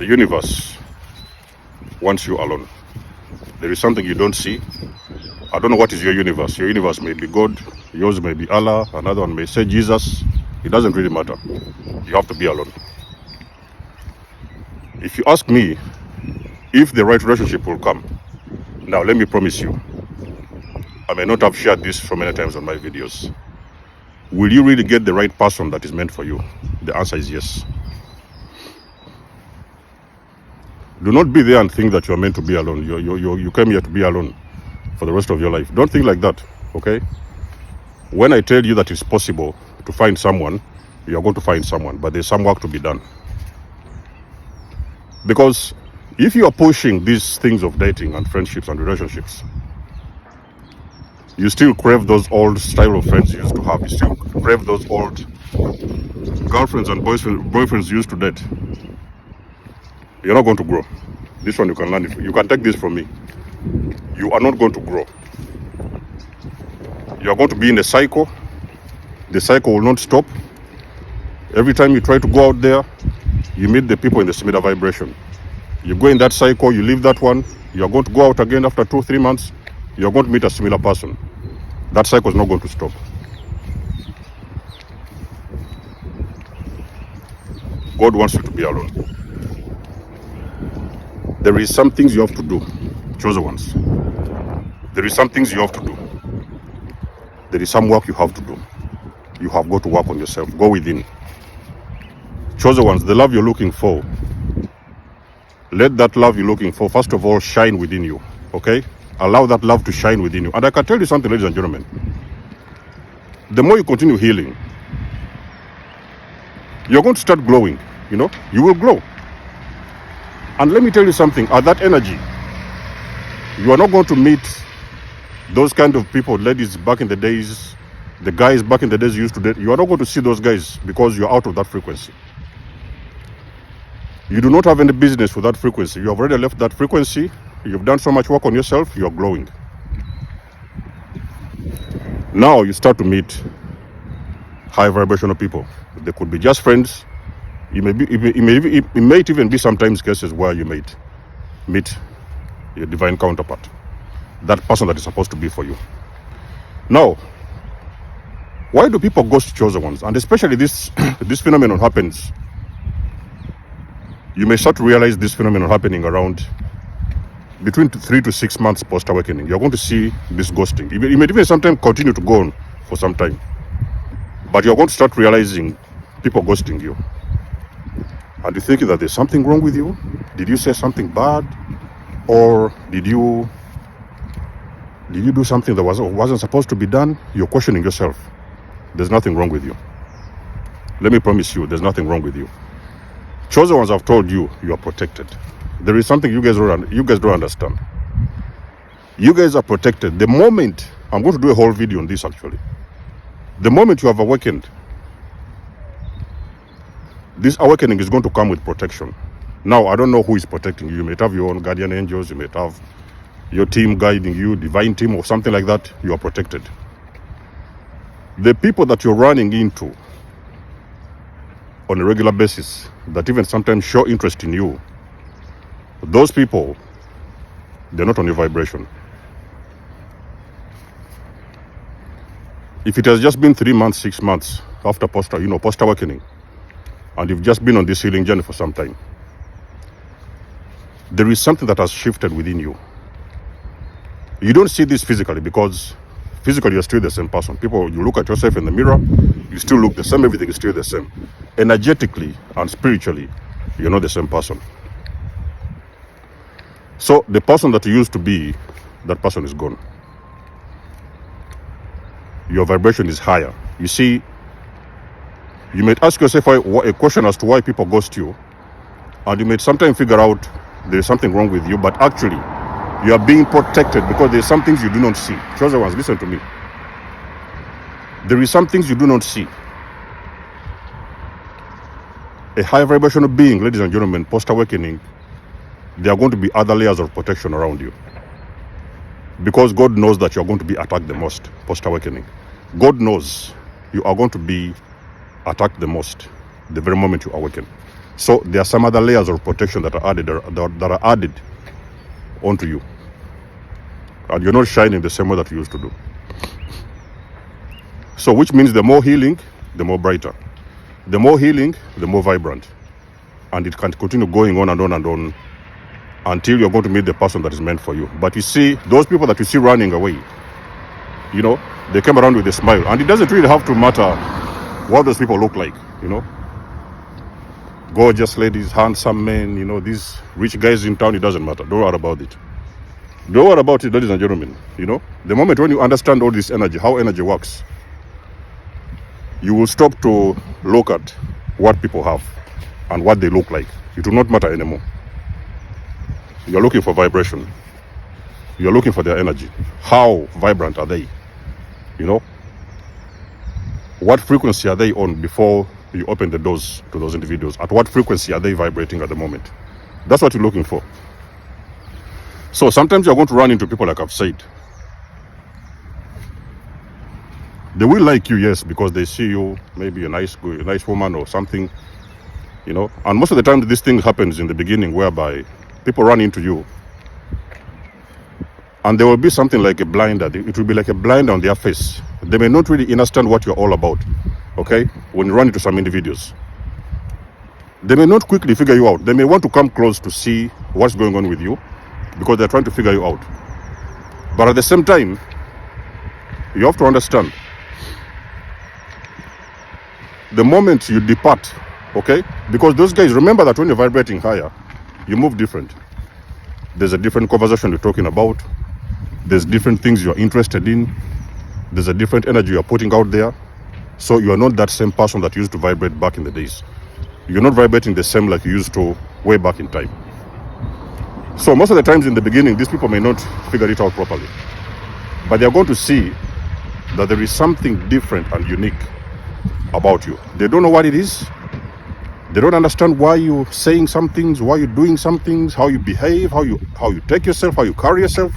The universe wants you alone. There is something you don't see. I don't know what is your universe. Your universe may be God, yours may be Allah, another one may say Jesus. It doesn't really matter. You have to be alone. If you ask me if the right relationship will come, now let me promise you, I may not have shared this so many times on my videos. Will you really get the right person that is meant for you? The answer is yes. Do not be there and think that you are meant to be alone. You came here to be alone for the rest of your life. Don't think like that, okay? When I tell you that it's possible to find someone, you are going to find someone, but there's some work to be done. Because if you are pushing these things of dating and friendships and relationships, you still crave those old style of friends you used to have. You still crave those old girlfriends and boyfriends you used to date. You're not going to grow. This one you can learn it. You can take this from me. You are not going to grow. You are going to be in a cycle. The cycle will not stop. Every time you try to go out there, you meet the people in the similar vibration. You go in that cycle, you leave that one, you are going to go out again after 2-3 months, you are going to meet a similar person. That cycle is not going to stop. God wants you to be alone. There is some things you have to do, chosen ones. There is some things you have to do. There is some work you have to do. You have got to work on yourself. Go within. Chosen ones, the love you're looking for, let that love you're looking for, first of all, shine within you, okay? Allow that love to shine within you. And I can tell you something, ladies and gentlemen. The more you continue healing, you're going to start glowing, you know? You will glow. And let me tell you something, at that energy, you are not going to meet those kind of people, ladies back in the days, the guys back in the days you used to date. You are not going to see those guys because you're out of that frequency. You do not have any business with that frequency. You have already left that frequency. You've done so much work on yourself. You're glowing. Now you start to meet high vibrational people. They could be just friends. It may even be sometimes cases where you might meet your divine counterpart, that person that is supposed to be for you. Now, why do people ghost chosen ones? And especially this phenomenon happens. You may start to realize this phenomenon happening around between 3 to 6 months post-awakening. You're going to see this ghosting. It may even sometimes continue to go on for some time. But you're going to start realizing people ghosting you. And you're thinking that there's something wrong with you? Did you say something bad? Or did you do something that wasn't supposed to be done? You're questioning yourself. There's nothing wrong with you. Let me promise you, there's nothing wrong with you. Chosen ones have told you, you are protected. There is something you guys don't understand. You guys are protected. The moment, I'm going to do a whole video on this actually. The moment you have awakened, this awakening is going to come with protection. Now, I don't know who is protecting you. You may have your own guardian angels. You may have your team guiding you, divine team or something like that. You are protected. The people that you're running into on a regular basis, that even sometimes show interest in you, those people, they're not on your vibration. If it has just been 3 months, 6 months after post-awakening, and you've just been on this healing journey for some time, there is something that has shifted within you. You don't see this physically because physically you're still the same person. You look at yourself in the mirror, you still look the same, everything is still the same. Energetically and spiritually, you're not the same person. So the person that you used to be, that person is gone. Your vibration is higher. You see, you might ask yourself a question as to why people ghost you, and you might sometimes figure out there is something wrong with you, but actually you are being protected because there are some things you do not see. Chosen ones, listen to me. There is some things you do not see. A high vibrational being, ladies and gentlemen, post-awakening, there are going to be other layers of protection around you. Because God knows that you are going to be attacked the most post-awakening. God knows you are going to be attacked the most the very moment you awaken. So there are some other layers of protection that are added onto you, and you're not shining the same way that you used to do. So which means the more healing, the more brighter. The more healing, the more vibrant. And it can continue going on and on and on until you're going to meet the person that is meant for you. But you see, those people that you see running away, you know, they came around with a smile. And it doesn't really have to matter what those people look like, you know. Gorgeous ladies, handsome men, you know, these rich guys in town, it doesn't matter. Don't worry about it. Don't worry about it, ladies and gentlemen. You know, the moment when you understand all this energy, how energy works, you will stop to look at what people have and what they look like. It will not matter anymore. You're looking for vibration. You're looking for their energy. How vibrant are they? You know, what frequency are they on before you open the doors to those individuals? At what frequency are they vibrating at the moment? That's what you're looking for. So sometimes you're going to run into people, like I've said. They will like you, yes, because they see you, maybe a nice woman or something, you know. And most of the time, this thing happens in the beginning, whereby people run into you, and there will be something like a blinder. It will be like a blind on their face. They may not really understand what you're all about, okay? When you run into some individuals, they may not quickly figure you out. They may want to come close to see what's going on with you, because they're trying to figure you out. But at the same time, you have to understand, the moment you depart, okay? Because those guys, remember that when you're vibrating higher, you move different. There's a different conversation you're talking about. There's different things you're interested in. There's a different energy you're putting out there. So you are not that same person that used to vibrate back in the days. You're not vibrating the same like you used to way back in time. So most of the times in the beginning, these people may not figure it out properly. But they're going to see that there is something different and unique about you. They don't know what it is. They don't understand why you're saying some things, why you're doing some things, how you behave, how you take yourself, how you carry yourself.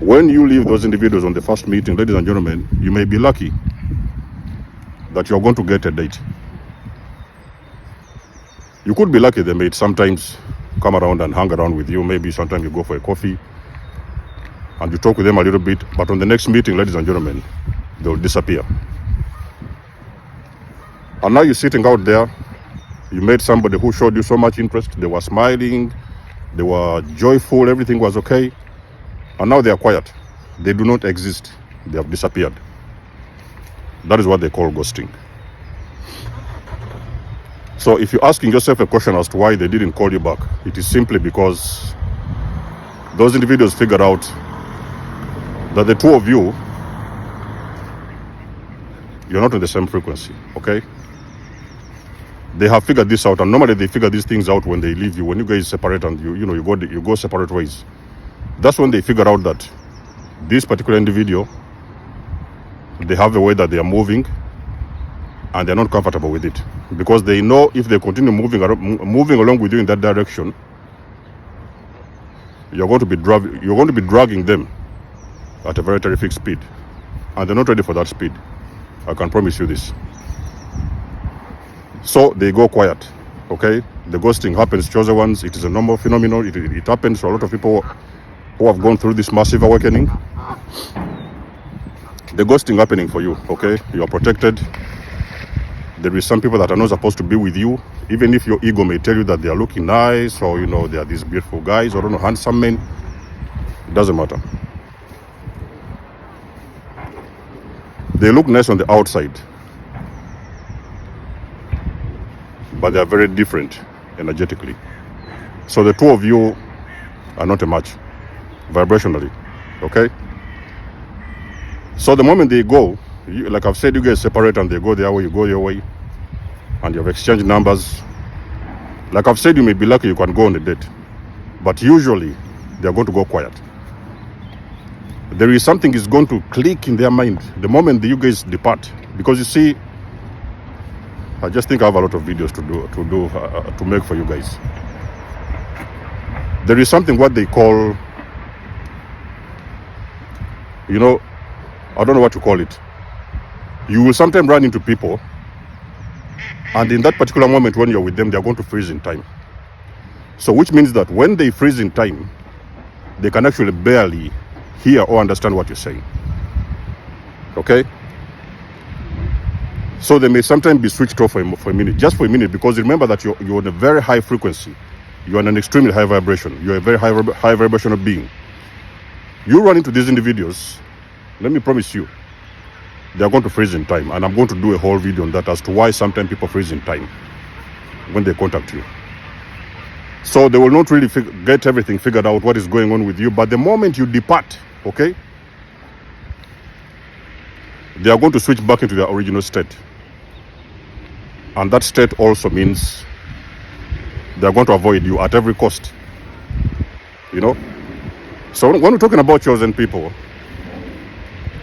When you leave those individuals on the first meeting, ladies and gentlemen, you may be lucky that you're going to get a date. You could be lucky they may sometimes come around and hang around with you. Maybe sometimes you go for a coffee and you talk with them a little bit. But on the next meeting, ladies and gentlemen, they'll disappear. And now you're sitting out there. You met somebody who showed you so much interest. They were smiling. They were joyful. Everything was okay. And now they are quiet. They do not exist. They have disappeared. That is what they call ghosting. So if you're asking yourself a question as to why they didn't call you back, it is simply because those individuals figured out that the two of you, you're not on the same frequency, okay? They have figured this out, and normally they figure these things out when they leave you. When you guys separate and you go separate ways. That's when they figure out that this particular individual, they have a way that they are moving, and they're not comfortable with it, because they know if they continue moving along with you in that direction, you're going to be dragging them at a very terrific speed, and they're not ready for that speed. I can promise you this. So they go quiet, okay? The ghosting happens to other ones. It is a normal phenomenon. It happens to a lot of people who have gone through this massive awakening. The ghosting happening for you, okay? You are protected. There is some people that are not supposed to be with you, even if your ego may tell you that they are looking nice, or they are these beautiful guys, or handsome men. It doesn't matter. They look nice on the outside, but they are very different energetically. So the two of you are not a match vibrationally, okay? So the moment they go, like I've said, you guys separate and they go their way, you go your way, and you have exchanged numbers. Like I've said, you may be lucky you can go on a date, but usually they are going to go quiet. There is something is going to click in their mind the moment that you guys depart, because you see, I just think I have a lot of videos to make for you guys. There is something what they call, I don't know what to call it. You will sometimes run into people And in that particular moment when you're with them, they're going to freeze in time. So which means that when they freeze in time, they can actually barely hear or understand what you're saying. Okay? So they may sometimes be switched off for a minute, just for a minute, because remember that you're on a very high frequency. You're on an extremely high vibration. You're a very high vibrational being. You run into these individuals, let me promise you, they're going to freeze in time. And I'm going to do a whole video on that as to why sometimes people freeze in time when they contact you. So they will not really get everything figured out, what is going on with you. But the moment you depart, okay, they are going to switch back into their original state. And that state also means they are going to avoid you at every cost. You know? So when we're talking about chosen people,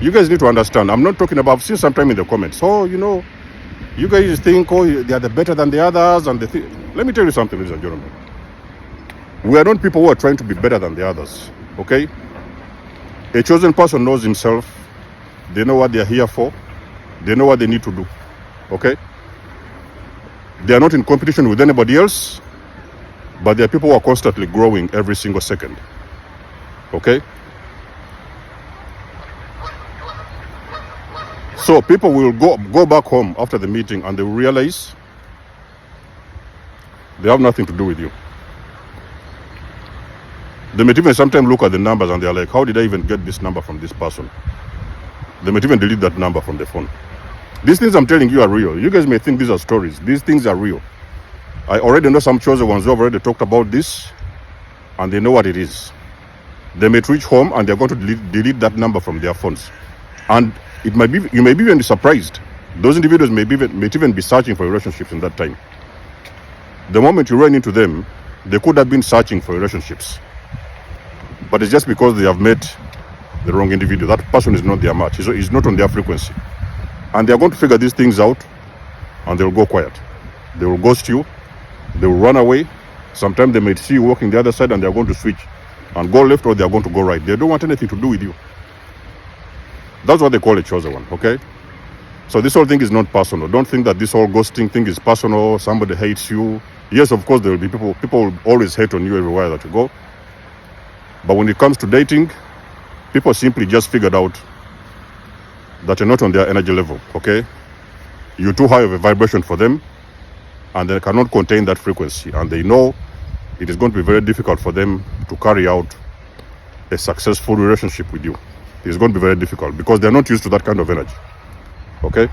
you guys need to understand, I'm not talking about, I've seen sometime in the comments, oh, you know, you guys think, oh, they are the better than the others. And let me tell you something, ladies and gentlemen. We are not people who are trying to be better than the others. Okay? A chosen person knows himself. They know what they are here for. They know what they need to do. Okay? They are not in competition with anybody else, but they are people who are constantly growing every single second. Okay? So people will go back home after the meeting and they will realize they have nothing to do with you. They might even sometimes look at the numbers and they're like, how did I even get this number from this person? They might even delete that number from the phone. These things I'm telling you are real. You guys may think these are stories. These things are real. I already know some chosen ones who have already talked about this and they know what it is. They may reach home and they're going to delete that number from their phones. And you may be even surprised. Those individuals may even be searching for relationships in that time. The moment you run into them, they could have been searching for relationships. But it's just because they have met the wrong individual. That person is not their match. He's not on their frequency. And they're going to figure these things out and they'll go quiet. They will ghost you. They will run away. Sometimes they may see you walking the other side and they're going to switch and go left or they're going to go right. They don't want anything to do with you. That's what they call a chosen one, okay? So this whole thing is not personal. Don't think that this whole ghosting thing is personal. Somebody hates you. Yes, of course, there will be people will always hate on you everywhere that you go. But when it comes to dating, people simply just figured out that you're not on their energy level, okay? You're too high of a vibration for them, and they cannot contain that frequency. And they know it is going to be very difficult for them to carry out a successful relationship with you. It's going to be very difficult because they're not used to that kind of energy, okay?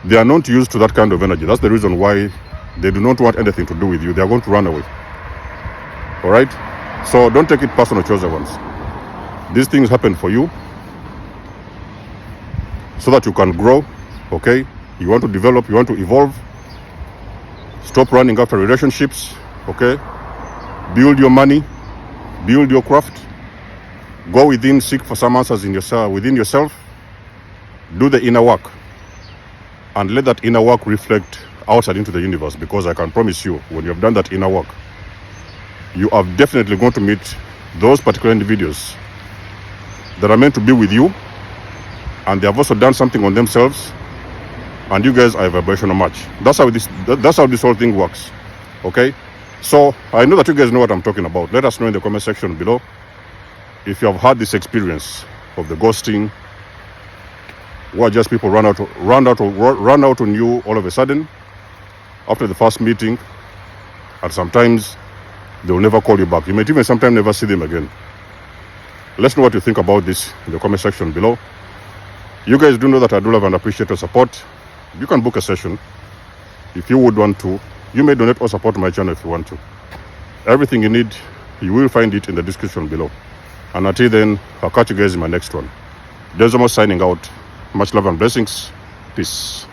They are not used to that kind of energy. That's the reason why they do not want anything to do with you. They are going to run away. All right? So don't take it personal, chosen ones. These things happen for you so that you can grow, okay? You want to develop, you want to evolve. Stop running after relationships, okay? Build your money, build your craft. Go within, seek for some answers within yourself. Do the inner work. And let that inner work reflect outside into the universe, because I can promise you, when you have done that inner work, you are definitely going to meet those particular individuals that are meant to be with you, and they have also done something on themselves, and you guys are a vibrational match. That's how this whole thing works. Okay? So I know that you guys know what I'm talking about. Let us know in the comment section below if you have had this experience of the ghosting, where just people run out on you all of a sudden after the first meeting, and sometimes they will never call you back. You might even sometimes never see them again. Let's know what you think about this in the comment section below. You guys do know that I do love and appreciate your support. You can book a session if you would want to. You may donate or support my channel if you want to. Everything you need, you will find it in the description below. And until then, I'll catch you guys in my next one. Desmos signing out. Much love and blessings. Peace.